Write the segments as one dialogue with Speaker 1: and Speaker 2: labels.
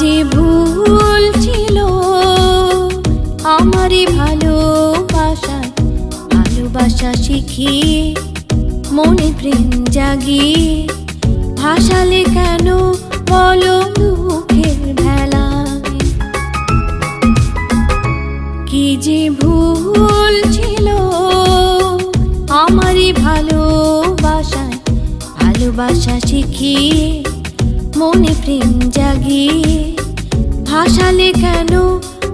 Speaker 1: যে ভুল ছিল আমারই ভালোবাসায়, ভালোবাসা শিখিয়ে মনে প্রেম জাগিয়ে ভাসালে কেন বলো দুঃখের ভেলায়। কি যে ভুল ছিল আমারই ভালোবাসায়, ভালোবাসা শিখিয়ে মনে প্রেম জাগিয়ে ভাসালে কেন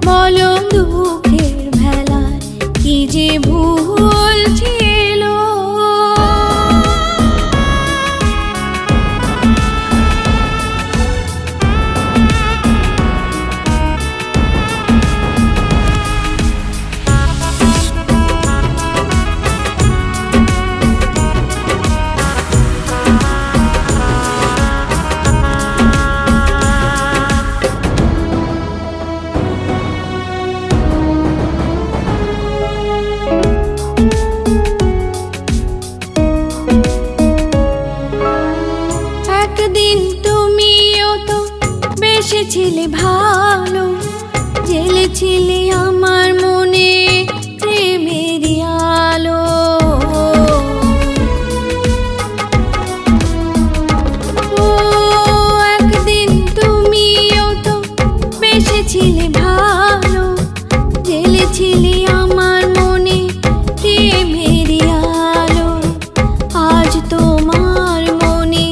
Speaker 1: বলো দুঃখের ভেলায়। কি যে ভুল ছিল। একদিন তুমিও তো বেসেছিলে ভালো, জ্বেলেছিলে আমার মনে প্রেমেরই আলো। ও একদিন তুমিও তো বেসেছিলে ভালো, জ্বেলেছিলে আমার মনে প্রেমেরই আলো। আজ তোমার মনে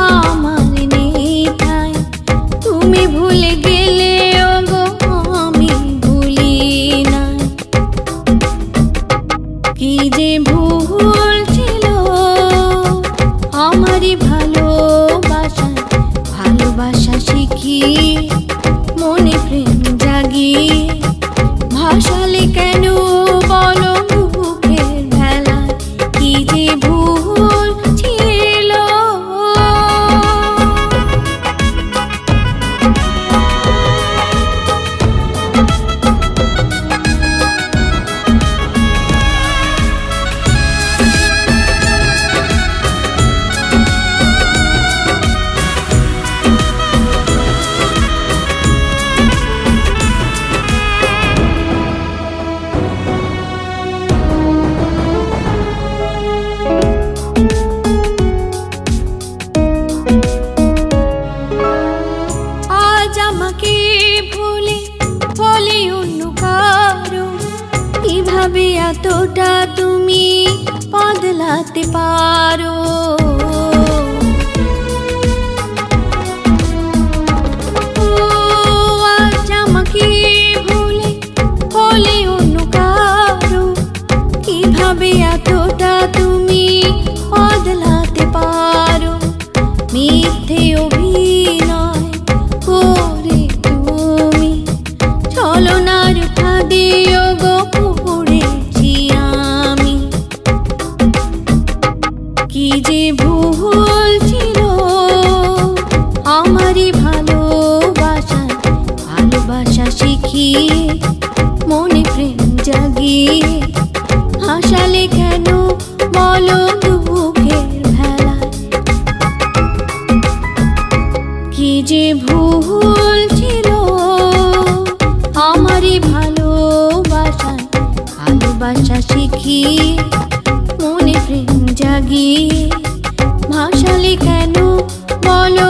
Speaker 1: আমার নেই ঠাই, তুমি ভুলে গেলে ওগো আমি ভুলি নাই। কি যে ভুল ছিল আমারই ভালোবাসা, ভালোবাসা শিখিয়ে মনে প্রেম জাগিয়ে ভাসালে কেন বলো দুঃখের ভেলায়। কি যে ভুল ছিল। আজ আমাকে ভুলে বলে অন্য কারো, কিভাবে এতটা তুমি বদলাতে পারো। ও আজ আমাকে ভুলে বলে অন্য কারো, কিভাবে এতটা তুমি বদলাতে পারো। মিথ্যে অভিনয় করে তুমি ছলনার ফাঁদে ওগো পড়েছি আমি। কি যে ভুল ছিল আমারই ভালোবাসা, ভালোবাসা শিখিয়ে মনে প্রেম জাগিয়ে ভাসালে কেন বলো দুঃখের ভেলায়। কি যে ভুল ছিল আমারই ভালোবাসা, ভালোবাসা শিখিয়ে মনে প্রেম জাগিয়ে ভাসালে কেন বলো